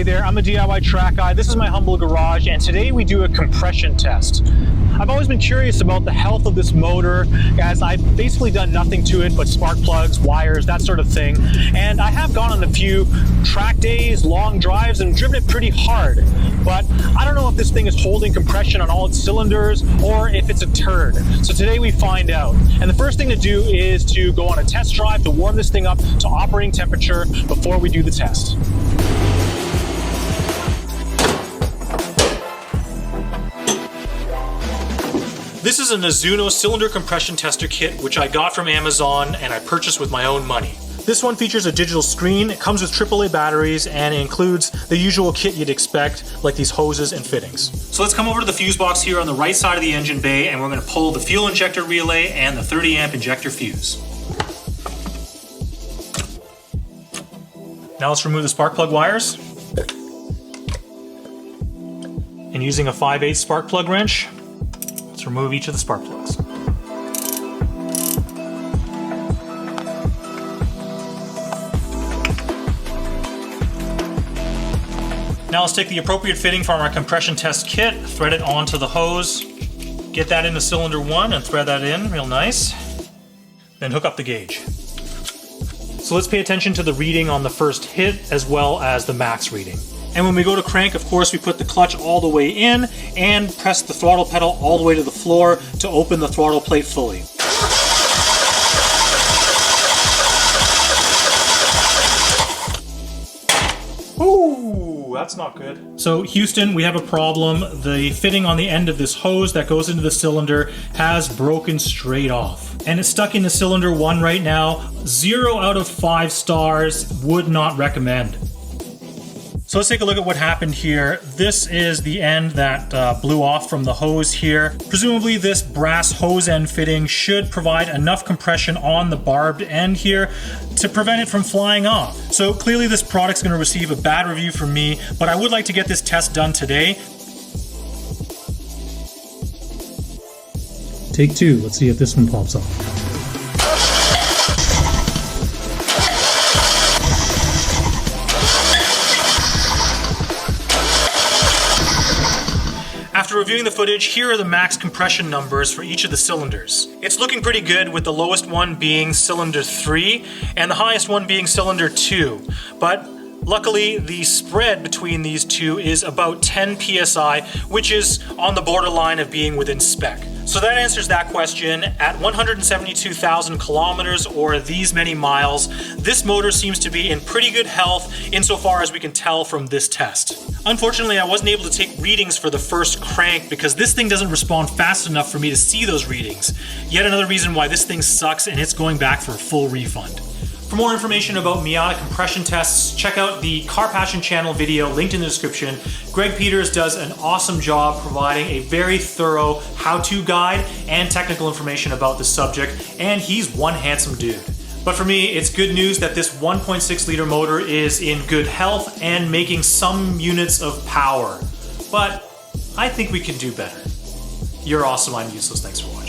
Hey there, I'm a DIY track guy. This is my humble garage, and today we do a compression test. I've always been curious about the health of this motor, as I've basically done nothing to it but spark plugs, wires, that sort of thing. And I have gone on a few track days, long drives, and driven it pretty hard. But I don't know if this thing is holding compression on all its cylinders or if it's a turd. So today we find out. And the first thing to do is to go on a test drive to warm this thing up to operating temperature before we do the test. This is a Mizuno cylinder compression tester kit, which I got from Amazon and I purchased with my own money. This one features a digital screen, it comes with AAA batteries, and it includes the usual kit you'd expect, like these hoses and fittings. So let's come over to the fuse box here on the right side of the engine bay, and we're going to pull the fuel injector relay and the 30 amp injector fuse. Now let's remove the spark plug wires. And using a 5/8 spark plug wrench, let's remove each of the spark plugs. Now let's take the appropriate fitting from our compression test kit, thread it onto the hose, get that into cylinder 1 and thread that in real nice. Then hook up the gauge. So let's pay attention to the reading on the first hit as well as the max reading. And when we go to crank, of course, we put the clutch all the way in and press the throttle pedal all the way to the floor to open the throttle plate fully. Ooh, that's not good. So Houston, we have a problem. The fitting on the end of this hose that goes into the cylinder has broken straight off. And it's stuck into cylinder 1 right now. 0 out of 5 stars, would not recommend. So let's take a look at what happened here. This is the end that blew off from the hose here. Presumably this brass hose end fitting should provide enough compression on the barbed end here to prevent it from flying off. So clearly this product's going to receive a bad review from me, but I would like to get this test done today. Take 2, let's see if this one pops off. After reviewing the footage, here are the max compression numbers for each of the cylinders. It's looking pretty good, with the lowest one being cylinder 3 and the highest one being cylinder 2. But luckily, the spread between these two is about 10 psi, which is on the borderline of being within spec. So that answers that question. At 172,000 kilometers, or these many miles, this motor seems to be in pretty good health insofar as we can tell from this test. Unfortunately, I wasn't able to take readings for the first crank because this thing doesn't respond fast enough for me to see those readings. Yet another reason why this thing sucks, and it's going back for a full refund. For more information about Miata compression tests, check out the Car Passion channel video linked in the description. Greg Peters does an awesome job providing a very thorough how-to guide and technical information about the subject, and he's one handsome dude. But for me, it's good news that this 1.6 liter motor is in good health and making some units of power. But I think we can do better. You're awesome, I'm useless, thanks for watching.